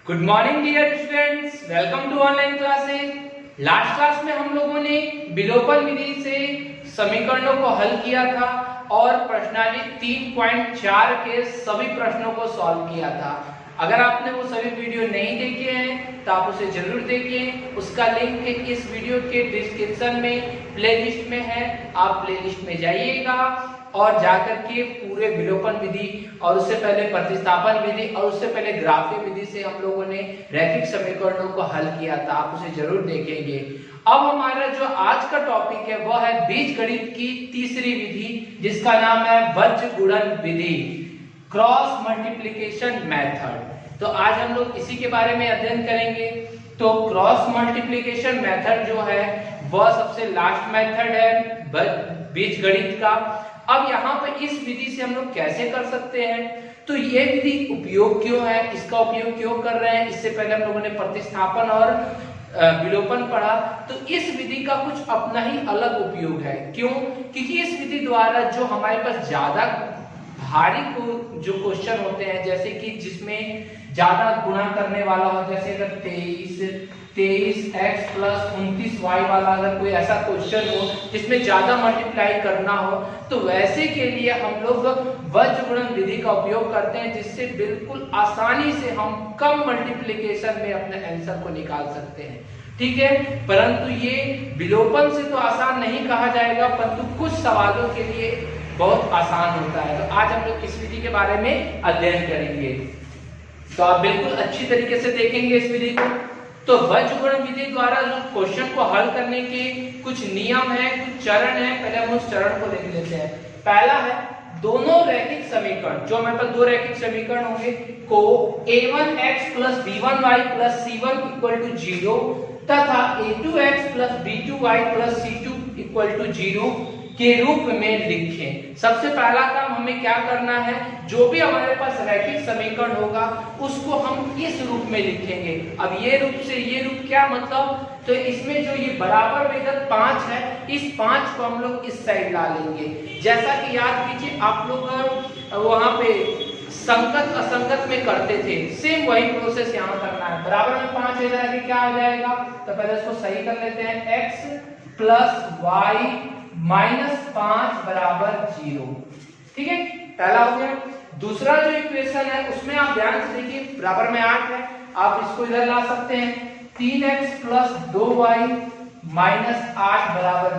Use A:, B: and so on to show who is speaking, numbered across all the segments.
A: Good morning dear students, welcome to online classes. Last class में हम लोगों ने विलोपन विधि से समीकरणों को हल किया था और प्रश्नावली 3.4 के सभी प्रश्नों को सॉल्व किया था। अगर आपने वो सभी वीडियो नहीं देखे हैं तो आप उसे जरूर देखें। उसका लिंक इस वीडियो के डिस्क्रिप्शन में प्लेलिस्ट में है, आप प्लेलिस्ट में जाइएगा और जाकर के पूरे विलोपन विधि और उससे पहले प्रतिस्थापन विधि और उससे पहले ग्राफीय विधि से हम लोगों ने रैखिक समीकरणों को हल किया था, आप उसे जरूर देखेंगे। अब हमारा जो आज का टॉपिक है वह है बीजगणित की तीसरी विधि, जिसका नाम है वज्रगुणन विधि, क्रॉस मल्टीप्लिकेशन मेथड। तो आज हम लोग इसी के बारे में अध्ययन करेंगे। तो क्रॉस मल्टीप्लिकेशन मेथड जो है वह सबसे लास्ट मेथड है बीजगणित का। अब यहाँ पे इस विधि से हम लोग कैसे कर सकते हैं, तो ये विधि उपयोग क्यों है, इसका उपयोग क्यों कर रहे हैं। इससे पहले हम लोगों ने प्रतिस्थापन और विलोपन पढ़ा, तो इस विधि का कुछ अपना ही अलग उपयोग है। क्यों? क्योंकि इस विधि द्वारा जो हमारे पास ज्यादा भारी जो क्वेश्चन होते हैं, जैसे कि जिसमें ज्यादा गुणा करने वाला हो, जैसे अगर 23x + 29y वाला अगर कोई ऐसा क्वेश्चन हो जिसमें ज्यादा मल्टीप्लाई करना हो, तो वैसे के लिए हम लोग वज्रगुणन विधि का उपयोग करते हैं, जिससे बिल्कुल आसानी से हम कम मल्टीप्लिकेशन में अपने आंसर को निकाल सकते हैं। ठीक है, परंतु ये विलोपन से तो आसान नहीं कहा जाएगा, परंतु कुछ सवालों के लिए बहुत आसान होता है। तो आज हम लोग इस विधि के बारे में अध्ययन करेंगे, तो आप बिल्कुल अच्छी तरीके से देखेंगे इस विधि को। तो वज्रगुणन विधि द्वारा जो क्वेश्चन को हल करने के कुछ नियम है, कुछ चरण है। पहले हम उस चरण को देख लेते हैं। पहला है दोनों रैखिक समीकरण, जो हमारे पास दो रैखिक समीकरण होंगे, को a1x + b1y + c1 = 0 तथा a2x + b2y + c2 = 0 के रूप में लिखें। सबसे पहला काम हमें क्या करना है, जो भी हमारे पास रैखिक समीकरण होगा उसको हम इस रूप में लिखेंगे। अब ये रूप से ये रूप क्या मतलब, तो इसमें जो ये बराबर विगत 5 है, इस 5 को हम लोग इस साइड ला लेंगे। जैसा कि याद कीजिए आप लोग वहां पे संगत असंगत में करते थे, सेम वही प्रोसेस यहाँ करना है। बराबर में 5 है, जरा क्या आ जाएगा, तो पहले इसको सही कर लेते हैं। x + y -5 = 0। ठीक है, पहला हो गया। दूसरा जो इक्वेशन है उसमें आप ध्यान से देखिए, बराबर में 8 है, आप इसको इधर ला सकते हैं। 3x + 2y -8 =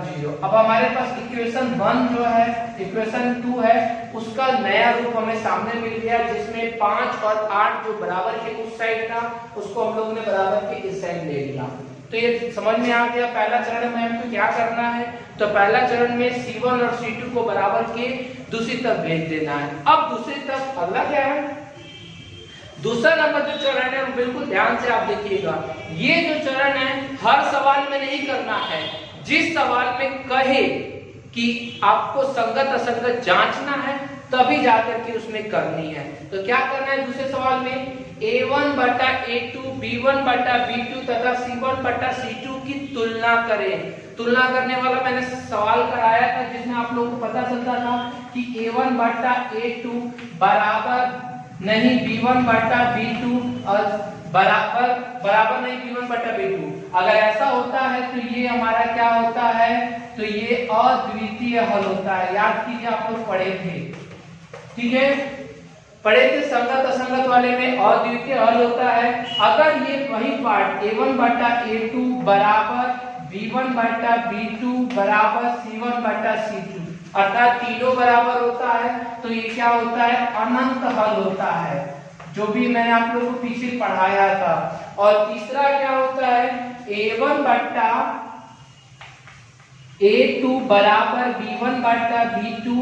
A: 0। अब हमारे पास इक्वेशन 1 जो है, इक्वेशन 2 है, उसका नया रूप हमें सामने मिल गया, जिसमें 5 और 8 जो बराबर के उस साइड था उसको हम लोग ने बराबर के इस साइड ले लिया। तो ये समझ में आ गया। पहला चरण में हमको क्या करना है, तो पहला चरण में C1 और C2 को बराबर के दूसरी तरफ भेज देना है। अब दूसरी तरफ अगला क्या है, दूसरा नंबर जो चरण है, बिल्कुल ध्यान से आप देखिएगा। ये जो चरण है हर सवाल में नहीं करना है, जिस सवाल में कहे कि आपको संगत असंगत जांचना है तभी जाकर के उसमें करनी है। तो क्या करना है दूसरे सवाल में, a1/a2, b1/b2 तथा c1/c2 की तुलना करें। तुलना करने वाला मैंने सवाल कराया था, जिसमें आप लोगों को पता चलता था कि a1/a2 बराबर नहीं b1/b2 और बराबर नहीं b1/b2। अगर ऐसा होता है तो ये हमारा क्या होता है, तो ये अद्वितीय हल होता है। याद कीजिए, आप लोग पढ़े थे, ठीक है, पढ़े थे संगत असंगत वाले में अद्वितीय हल होता है। अगर ये वही पार्ट a1/a2 बराबर b1/b2 बराबर c1/c2 अर्थात तीनों बराबर होता है, तो ये क्या होता है, अनंत हल होता है, जो भी मैंने आप लोगों को पीछे पढ़ाया था। और तीसरा क्या होता है, a1/a2 बराबर b1/b2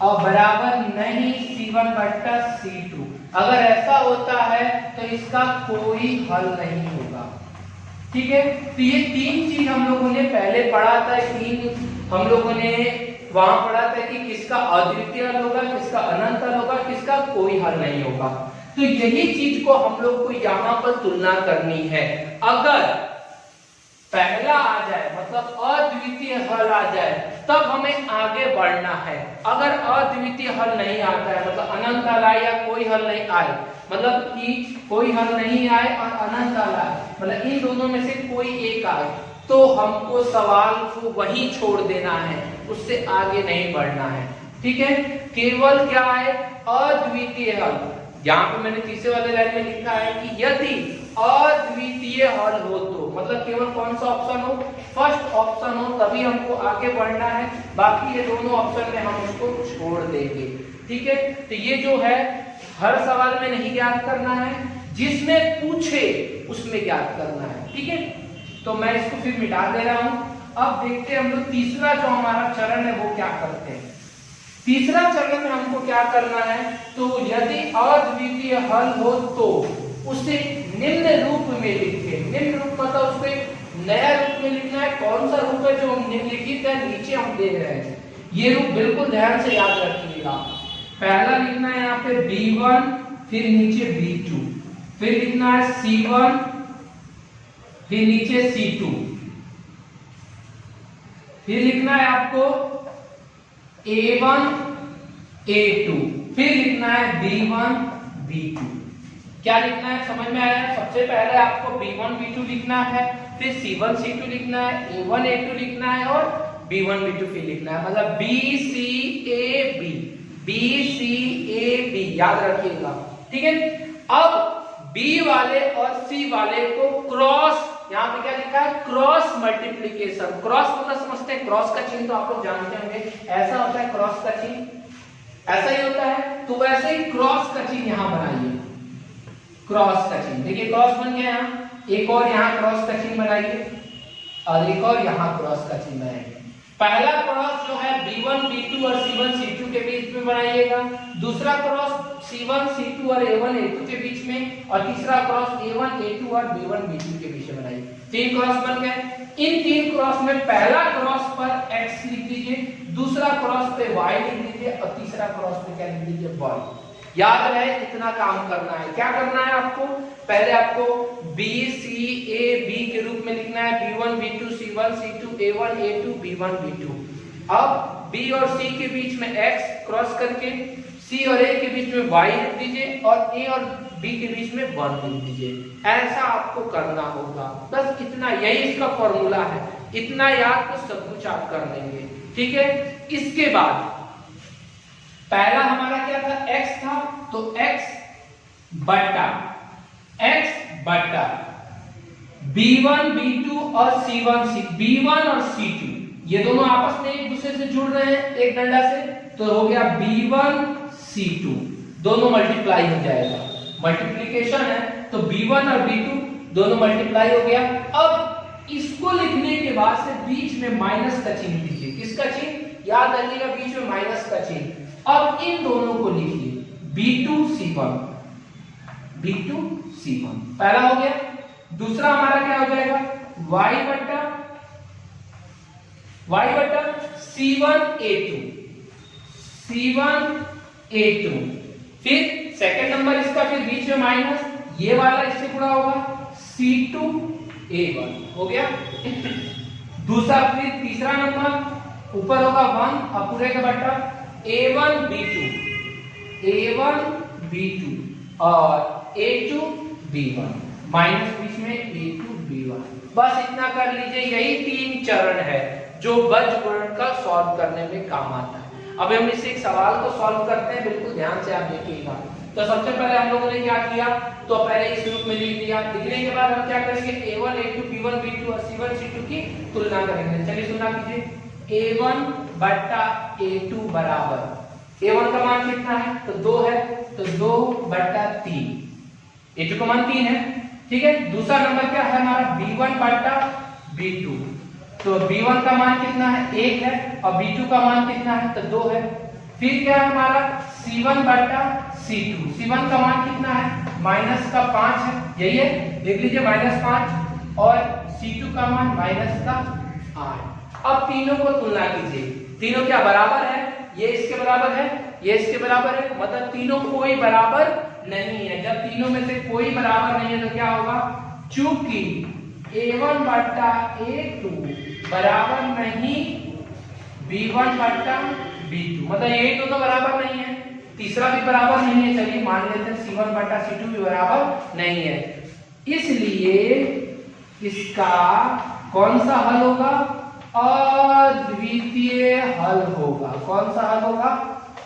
A: और बराबर नहीं c1/c2। अगर ऐसा होता है तो इसका कोई हल नहीं होगा। ठीक है, तो ये तीन चीज हम लोगों ने पहले पढ़ा था, तीन हम लोगों ने वहां पढ़ा था कि किसका अद्वितीय हल होगा, किसका अनंत हल होगा, किसका कोई हल नहीं होगा। तो यही चीज को हम लोग को यहाँ पर तुलना करनी है। अगर पहला आ जाए, मतलब अद्वितीय हल आ जाए, तब हमें आगे बढ़ना है। अगर अद्वितीय हल नहीं आता है, मतलब अनंत हल आए या कोई हल नहीं आए, मतलब कि कोई हल नहीं आए और अनंत हल आए, मतलब इन दोनों में से कोई एक आए, तो हमको सवाल को वहीं छोड़ देना है, उससे आगे नहीं बढ़ना है। ठीक है, केवल क्या है, अद्वितीय हल। यहाँ पे मैंने तीसरे वाले लाइन में लिखा है कि यदि अद्वितीय हल हो तो, मतलब केवल कौन सा ऑप्शन हो, फर्स्ट ऑप्शन हो, तभी हमको आगे बढ़ना है, बाकी ये दोनों ऑप्शन में हम उसको छोड़ देंगे। ठीक है, तो ये जो है हर सवाल में नहीं ज्ञात करना है, जिसमें पूछे उसमें ज्ञात करना है। ठीक है, तो मैं इसको फिर मिटा दे रहा हूं। अब देखते हैं हम लोग तीसरा जो हमारा चरण है वो क्या करते हैं। तीसरा चरण में हमको क्या करना है, तो यदि अद्वितीय हल हो तो उसे निम्न रूप में लिखे। निम्न रूप मतलब उसको एक नया रूप में लिखना है। कौन सा रूप है जो हम निम्नलिखित है नीचे हम दे रहे हैं, ये रूप बिल्कुल ध्यान से याद रखिएगा। पहला लिखना है यहाँ पे B1, फिर नीचे B2, फिर लिखना है C1, फिर नीचे C2, फिर लिखना है आपको A1 A2, फिर लिखना है B1 B2। क्या लिखना है समझ में आया? सबसे पहले आपको B1 B2 लिखना है, फिर C1 C2 लिखना है, A1 A2 लिखना है और B1 B2 फिर लिखना है, मतलब B C A B, B C A B याद रखिएगा। ठीक है, अब B वाले और C वाले को क्रॉस, यहाँ पे क्या लिखा है, क्रॉस मल्टीप्लीकेशन। क्रॉस मतलब समझते हैं, क्रॉस का चिन्ह तो आप लोग जानते होंगे, ऐसा होता है क्रॉस का चिन्ह, ऐसा ही होता है, तो वैसे ही क्रॉस का चिन्ह यहाँ बनाइए। क्रॉस का चिन्ह देखिए, क्रॉस बन गया यहाँ, एक और यहाँ क्रॉस का चिन्ह बनाइए और एक और यहाँ क्रॉस का चिन्ह बनाइए। पहला क्रॉस जो है B1 B2 और C1 C2 के बीच में बनाइएगा, दूसरा क्रॉस C1 C2 और A1 A2 के बीच में, और तीसरा क्रॉस A1 A2 और B1 B2 के बीच में बनाइए। तीन क्रॉस बन गए। इन तीन क्रॉस में पहला क्रॉस पर X लिख दीजिए, दूसरा क्रॉस पे Y लिख दीजिए और तीसरा क्रॉस पे क्या लिख दीजिए, Y। याद रहे इतना काम करना है। क्या करना है आपको, पहले आपको B C A B के रूप में लिखना है, B1 B2 C1 C2 A1 A2 B1 B2। अब B और C के बीच में X क्रॉस करके C और A के बीच में Y लिख दीजिए और A और B के बीच में 1 लिख दीजिए। ऐसा आपको करना होगा, बस इतना, यही इसका फॉर्मूला है। इतना याद तो सब कुछ आप कर लेंगे। ठीक है, इसके बाद पहला हमारा क्या था, x था, तो x बटा B1 B2 और C1 B1 और C2 ये दोनों आपस में एक दूसरे से जुड़ रहे हैं एक डंडा से, तो हो गया B1 C2, दोनों मल्टीप्लाई हो जाएगा, मल्टीप्लिकेशन है, तो B1 और B2 दोनों मल्टीप्लाई हो गया। अब इसको लिखने के बाद से बीच में माइनस का चिन्ह दीजिए। किसका चिन्ह? याद रखिएगा, बीच में माइनस का चिन्ह। अब इन दोनों को लिखिए, B2 C1, पहला हो गया। दूसरा हमारा क्या हो जाएगा, y बटा C1 A2, फिर सेकंड नंबर इसका, फिर बीच में माइनस, ये वाला इससे पूरा होगा C2 A1 हो गया। दूसरा, फिर तीसरा नंबर ऊपर होगा 1 और पूरे का बटा A1 B2 और A2 B1, माइनस बीच में A2 B1। बस इतना कर लीजिए। यही तीन चरण है जो बीजगणित का सॉल्व करने में काम आता है। अब हम इसे एक सवाल को सॉल्व करते हैं, बिल्कुल ध्यान से आप देखिएगा। तो सबसे पहले हम लोगों ने क्या किया, तो पहले इस रूप में लिख दिया। लिखने के बाद हम क्या करेंगे, A1 A2 B1 B2 और C1 C2 की तुलना करेंगे। चलिए तुलना कीजिए। A1 बटा A2 बराबर, A1 का मान कितना है, तो 2 है, तो 2 बटा 3, A2 का मान 3 है। ठीक है, दूसरा नंबर क्या है हमारा, B1 बटा B2, तो B1 का मान कितना है, 1 है, और B2 का मान कितना है, तो 2 है। फिर क्या है हमारा C1 बटा C2, C1 का मान कितना है, माइनस का 5 है, यही है, देख लीजिए -5, और C2 का मान माइनस का 8। अब तीनों को तुलना कीजिए, तीनों क्या बराबर है, ये इसके बराबर है, ये इसके बराबर है, मतलब तीनों कोई बराबर नहीं है। जब तीनों में से कोई बराबर नहीं है तो क्या होगा, चूंकि A1 बटा A2 बराबर नहीं B1 बटा B2, मतलब A2 तो बराबर नहीं है, तीसरा भी बराबर नहीं है, चलिए मान लेते हैं C1 बटा C2 भी बराबर नहीं है, इसलिए इसका कौन सा हल होगा, अद्वितीय हल होगा। कौन सा हल होगा,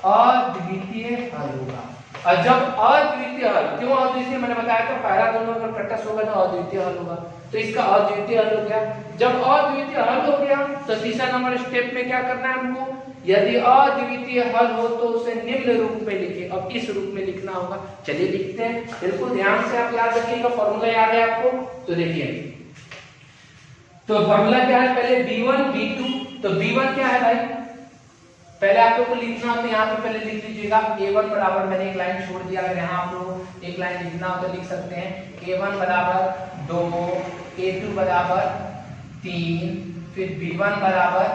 A: अद्वितीय हल होगा। और जब अद्वितीय हल, क्यों अद्वितीय, मैंने बताया था पहला दोनों अगर तटस्थ होगा तो अद्वितीय हल होगा, तो इसका अद्वितीय हल हो गया। जब अद्वितीय हल हो गया तो तीसरा नंबर स्टेप में क्या करना है हमको, यदि अद्वितीय हल हो तो उसे निम्न रूप में लिखे। अब इस रूप में लिखना होगा, चलिए लिखते हैं, बिल्कुल ध्यान से आप याद रखिएगा, फॉर्मूला याद है आपको, तो देखिए तो फॉर्मूला क्या है, पहले B1 B2, तो B1 क्या है भाई, पहले आप लोग को लिखना हो तो यहाँ पे पहले लिख लीजिएगा A1 बराबर, मैंने एक लाइन छोड़ दिया, अगर यहाँ आप लोग एक लाइन लिखना हो तो लिख सकते हैं A1 बराबर 2, A2 बराबर 3, फिर B1 बराबर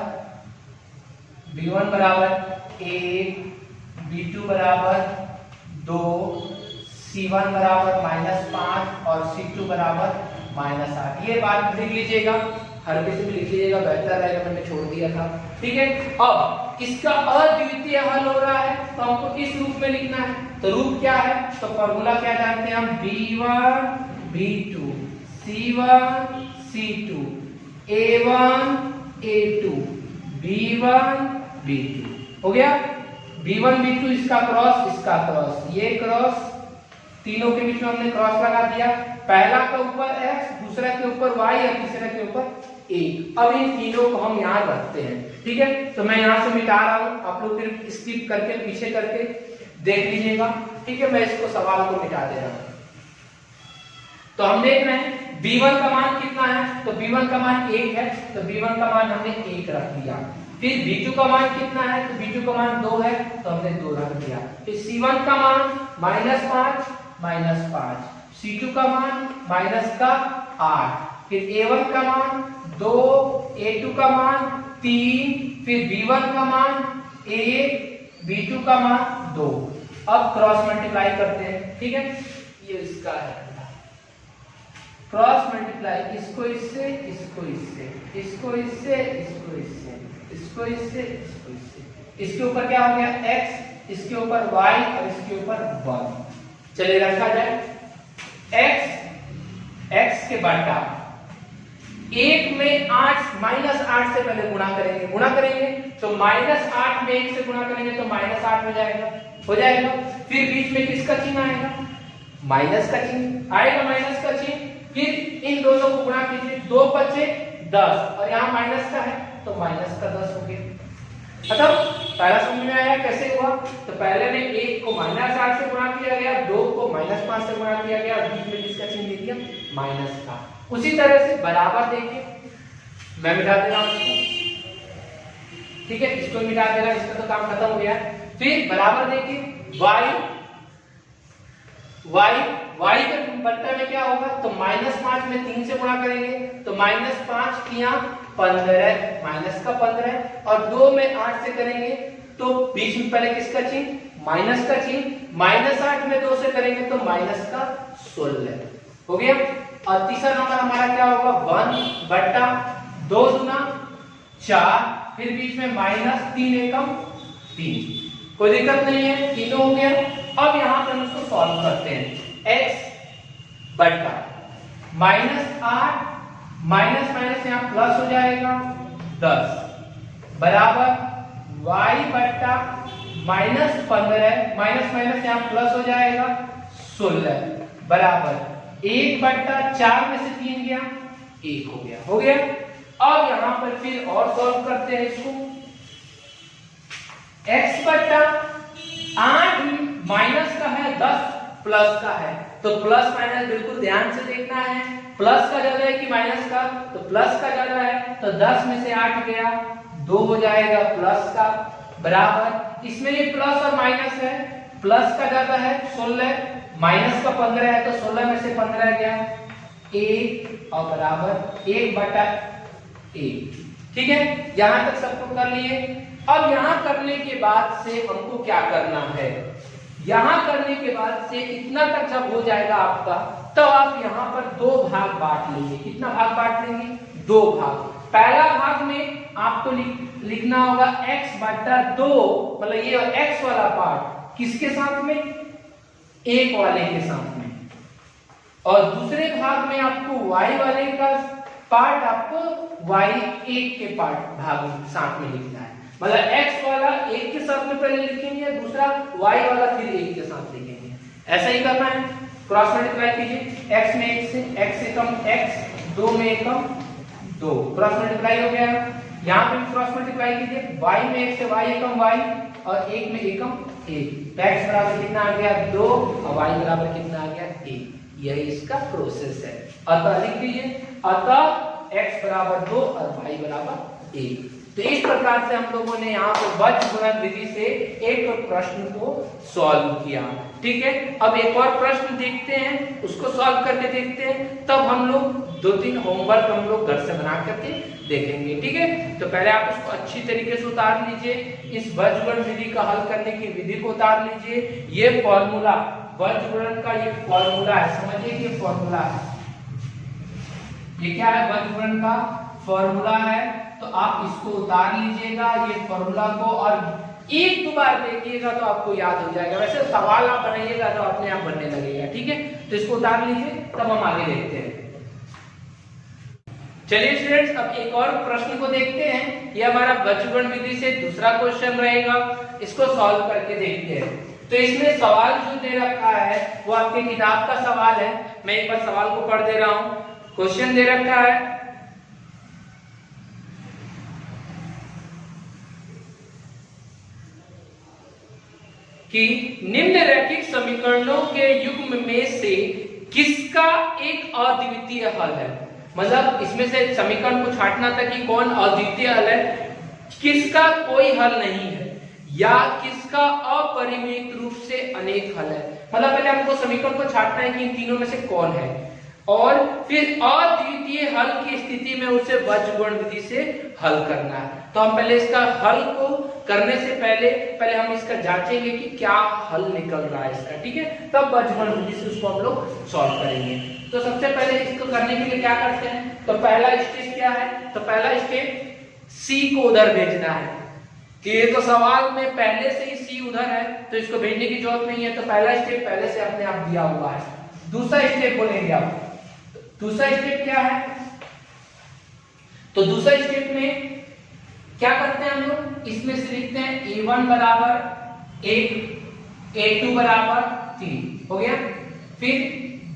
A: 1, B2 बराबर 2, C1 बराबर -5 और C2 बराबर -8। ये बात लिख लीजिएगा, हर किसी भी लिख लीजिएगा, बेहतर रहेगा, मैंने छोड़ दिया था, ठीक है। अब इसका अद्वितीय हल हो रहा है तो हमको इस रूप में लिखना है, तो रूप क्या है, तो फॉर्मूला क्या जानते हैं हम, B1 B2 C1 C2 A1 A2 B1 B2 हो गया। B1 B2 इसका क्रॉस, ये क्रॉस, तीनों के बीच में हमने क्रॉस लगा दिया, पहला के ऊपर x, दूसरा के ऊपर y और तीसरा के ऊपर 1। अब इन तीनों को हम यहाँ रखते हैं, ठीक है। तो मैं यहाँ से मिटा रहा हूँ, आप लोग फिर स्किप करके पीछे करके देख लीजिएगा, ठीक है। मैं इसको सवाल को मिटा दे रहा हूँ। तो हम देख रहे हैं B1 का मान कितना है, तो B1 का मान 1 है, तो B1 का मान हमने 1 रख दिया। फिर B2 का मान कितना है, तो B2 का मान 2 है, तो हमने 2 रख दिया। फिर C1 का मान -5, C2 का मान -8, फिर A1 का मान 2, A2 का मान 3, फिर B1 का मान 1, B2 का मान 2। अब क्रॉस मल्टीप्लाई करते हैं, ठीक है, ये इसका है क्रॉस मल्टीप्लाई, इसको इससे, इसको इससे, इसको इससे, इसको इससे, इसको इससे, इसको इससे, इसके ऊपर क्या हो गया x, इसके ऊपर y और इसके ऊपर 1। चलिए रखा जाए, x के बटा 1 में 8 -8 से पहले गुणा करेंगे तो -8 में 1 से गुणा करेंगे तो -8 हो जाएगा। फिर बीच में किसका चिन्ह आएगा, माइनस का चिन्ह आएगा, माइनस का चिन्ह। फिर इन दोनों को गुणा कीजिए, 2 बचे 10 और यहाँ माइनस का है तो माइनस का 10 हो गया। मतलब पहला समझ में आया कैसे हुआ, तो पहले में 1 को -8 से गुणा किया गया, 2 को -5 से गुणा किया गया, बीच में किसका चिन्ह दे दिया, माइनस का। उसी तरह से बराबर देखिए, मैं मिटा दे रहा हूं इसको, ठीक है, इसको मिटा देना, इसका तो काम खत्म हो गया। फिर बराबर देखिए y के बट्टा में क्या होगा, तो -5 में 3 से गुणा करेंगे तो -5 किया 15, माइनस का 15, और 2 में 8 से करेंगे तो बीच में पहले किसका चिन्ह, माइनस का चिन्ह, -8 में 2 से करेंगे तो माइनस का 16 हो गया। और तीसरा नंबर हमारा क्या होगा, 1 बट्टा 2 दूना 4, फिर बीच में -3 एकम 3, कोई दिक्कत नहीं है, तीनों हो गया। अब यहाँ पर हम इसको सॉल्व करते हैं, x बट्टा -8 माइनस यहाँ प्लस हो जाएगा 10 बराबर y बट्टा -15 माइनस यहाँ प्लस हो जाएगा 16 बराबर 1 बट्टा 4 में से 3 गया 1 हो गया। अब यहाँ पर फिर और सॉल्व करते हैं इसको, x बट्टा 8 माइनस का है 10 प्लस का है, तो प्लस माइनस बिल्कुल ध्यान से देखना है, प्लस का ज्यादा है कि माइनस का, तो प्लस का ज्यादा है, तो 10 में से 8 गया 2 हो जाएगा प्लस का, बराबर इसमें ये प्लस और माइनस है, प्लस का ज्यादा है 16, माइनस का 15 है, तो 16 में से 15 गया 1 और बराबर 1 बटा 1। ठीक है, यहां तक सबको कर लिए। अब यहां करने के बाद से हमको क्या करना है, यहाँ करने के बाद से इतना तक जब हो जाएगा आपका, तब आप यहाँ पर 2 भाग बांट लेंगे। कितना भाग बांट लेंगे? 2 भाग। पहला भाग में आपको लिखना होगा x बटा 2, मतलब ये x वाला पार्ट किसके साथ में? 1 वाले के साथ में। और दूसरे भाग में आपको y वाले का पार्ट आपको y1 के पार्ट भाग साथ में लिखना है। मतलब x वाला 1 के साथ में पहले लिखेंगे, दूसरा y वाला फिर 1 के साथ लिखेंगे। ऐसा ही करना है। क्रॉस मल्टीप्लाई कीजिए, x में 1 से x से कम x, 2 में 1 कम 2, क्रॉस मल्टीप्लाई हो गया। यहाँ पे भी क्रॉस मल्टीप्लाई कीजिए, y में 1 से y कम y और 1 में 1 कम 1, तो x बराबर कितना आ गया? 2 और y बराबर कितना आ गया? 1। यही इसका प्रोसेस है। अतः लिख दीजिए, अतः x बराबर 2 और y बराबर 1। तो इस प्रकार से हम लोगों ने यहाँ पर वज्रगुणन विधि से एक प्रश्न को सॉल्व किया। ठीक है, अब एक और प्रश्न देखते हैं, उसको सॉल्व करके देखते हैं, तब हम लोग 2-3 होमवर्क हम लोग घर से बना करके देखेंगे। ठीक है, तो पहले आप उसको अच्छी तरीके से उतार लीजिए, इस वज्रगुणन विधि का हल करने की विधि को उतार लीजिए। ये फॉर्मूला वज्रगुणन का ये फॉर्मूला है, समझिए ये फॉर्मूला है। ये क्या है? वज्रगुणन का फॉर्मूला है। तो आप इसको उतार लीजिएगा ये फॉर्मूला को, और 1-2 बार देखिएगा तो आपको याद हो जाएगा। वैसे सवाल आप बनाइएगा तो अपने आप बनने लगेगा। ठीक है, तो इसको उतार लीजिए, तब हम आगे देखते हैं। चलिए स्टूडेंट्स, अब एक और प्रश्न को देखते हैं। ये हमारा वज्रगुणन विधि से दूसरा क्वेश्चन रहेगा, इसको सॉल्व करके देखते हैं। तो इसमें सवाल जो दे रखा है वो आपके किताब का सवाल है। मैं एक बार सवाल को पढ़ दे रहा हूं। क्वेश्चन दे रखा है कि निम्नलिखित समीकरणों के युग्म में से किसका एक अद्वितीय हल है। मतलब इसमें से समीकरण को छांटना था कि कौन अद्वितीय हल है, किसका कोई हल नहीं है, या किसका अपरिमित रूप से अनेक हल है। मतलब पहले हमको समीकरण को छांटना है कि इन तीनों में से कौन है, और फिर अद्वितीय हल की स्थिति में उसे वज्रगुणन विधि से हल करना है। तो हम पहले इसका हल को करने से पहले हम इसका जांचेंगे कि क्या हल निकल रहा है इसका। ठीक है, तब वज्रगुणन विधि से उसको हम लोग सॉल्व करेंगे। तो सबसे पहले इसको करने के लिए क्या करते हैं, तो पहला स्टेप क्या है, तो पहला स्टेप सी को उधर भेजना है। कि ये तो सवाल में पहले से ही सी उधर है, तो इसको भेजने की जरूरत नहीं है। तो पहला स्टेप पहले से अपने आप दिया हुआ है। दूसरा स्टेप बोलेंगे आप, दूसरा स्टेप क्या है, तो दूसरा स्टेप में क्या करते हैं हम लोग, इसमें से लिखते हैं a1 बराबर 1, a2 बराबर 3, हो गया। फिर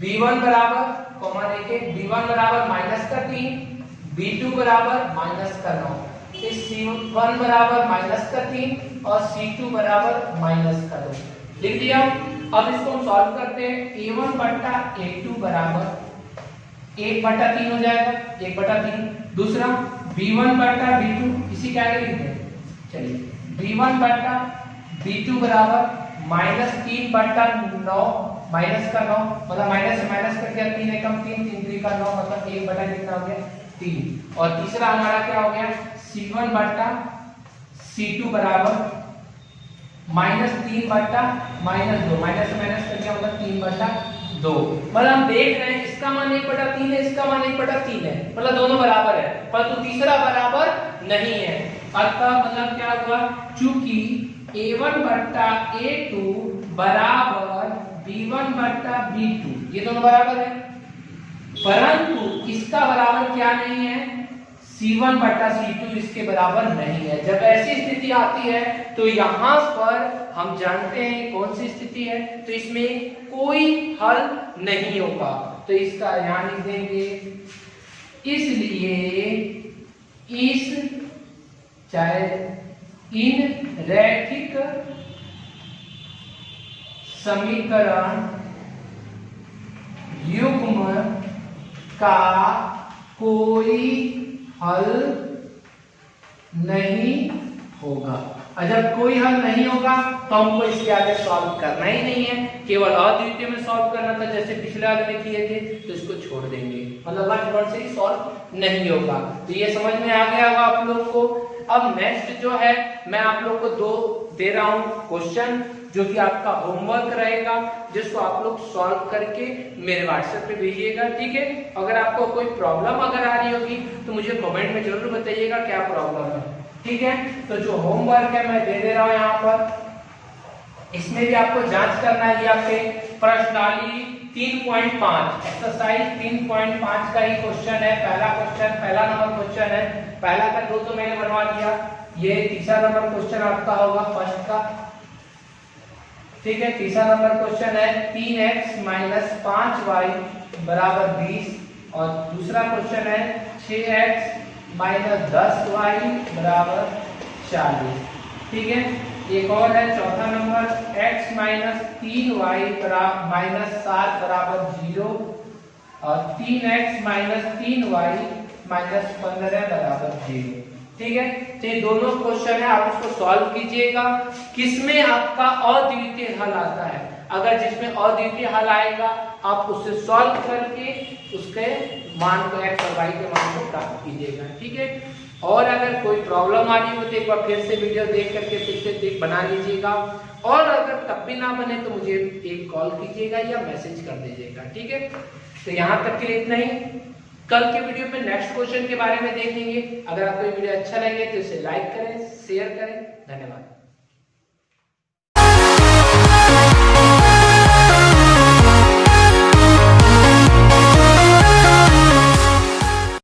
A: b1 बराबर कॉमा लेके b1 बराबर -3, b2 बराबर -9, फिर c1 बराबर -3 और c2 बराबर -2 लिख दिया। अब इसको हम सॉल्व करते हैं। a1 बटा a2 बराबर 1/3 हो जाएगा, 1/3। दूसरा b1 बटा b2, इसी क्या लिखते हैं, चलिए b1 बटा b2 बराबर -3/9, -9 मतलब माइनस से माइनस कर दिया, 3 एकम 3, 3 3 का 9, मतलब 1 बटा कितना हो गया 3। और तीसरा हमारा क्या हो गया, c1 बटा c2 बराबर -3/-2, माइनस से माइनस कर दिया, मतलब 3/2। मतलब हम देख रहे हैं इसका मान 1/3 है, इसका मान 1/3 है, मतलब दोनों बराबर है, परंतु तीसरा बराबर नहीं है। अतः मतलब क्या हुआ, चूंकि a1 बटा a2 बराबर b1 बटा b2, ये दोनों बराबर है, परंतु इसका बराबर क्या नहीं है, c1 बटा c2 इसके बराबर नहीं है। जब ऐसी स्थिति आती है तो यहाँ पर हम जानते हैं कौन सी स्थिति है, तो इसमें कोई हल नहीं होगा, तो इसका यहाँ लिख देंगे। इसलिए इस चाहे इन रैखिक समीकरण युग्म का कोई हल नहीं होगा। और जब कोई हल नहीं होगा तो हमको इसके आगे सॉल्व करना ही नहीं है, केवल अद्वितीय में सॉल्व करना था जैसे पिछले वाले में किए थे, तो इसको छोड़ देंगे, मतलब वज्रगुणन से ही सॉल्व नहीं होगा। तो ये समझ में आ गया होगा आप लोग को। अब नेक्स्ट जो है मैं आप लोग को 2 दे रहा हूं क्वेश्चन, जो कि आपका होमवर्क रहेगा, जिसको आप लोग सॉल्व करके मेरे व्हाट्सएप पे भेजिएगा, ठीक है। अगर आपको कोई प्रॉब्लम अगर आ रही होगी तो मुझे कमेंट में जरूर बताइएगा क्या प्रॉब्लम है, ठीक है। तो जो होमवर्क है मैं दे रहा हूँ यहाँ पर, इसमें भी आपको जांच करना है। ये आपके प्रश्नावली 3.5 एक्सरसाइज 3.5 का ही क्वेश्चन है। पहला नंबर क्वेश्चन है। पहला का 2 तो मैंने बनवा दिया, ये तीसरा नंबर क्वेश्चन आपका होगा फर्स्ट का, ठीक है। तीसरा नंबर क्वेश्चन है 3x - 5y = 20 और दूसरा क्वेश्चन है 6x - 10y = 40, ठीक है। एक और है चौथा नंबर x - 3y - 7 = 0 और 3x - 3y - 15 = 0, ठीक है। तो ये दोनों क्वेश्चन है, आप इसको सॉल्व कीजिएगा। किसमें आपका अद्वितीय हल आता है, अगर जिसमें अद्वितीय हल आएगा आप उससे सॉल्व करके उसके मान को x और y के मान को प्राप्त कीजिएगा, ठीक है। और अगर कोई प्रॉब्लम आ रही हो तो एक बार फिर से वीडियो देख करके फिर से देख बना लीजिएगा, और अगर तब भी ना बने तो मुझे एक कॉल कीजिएगा या मैसेज कर दीजिएगा, ठीक है। तो यहाँ तक के लिए इतना ही। कल के वीडियो में नेक्स्ट क्वेश्चन के बारे में देखेंगे। अगर आपको ये वीडियो अच्छा लगे तो इसे लाइक करें, शेयर करें। धन्यवाद।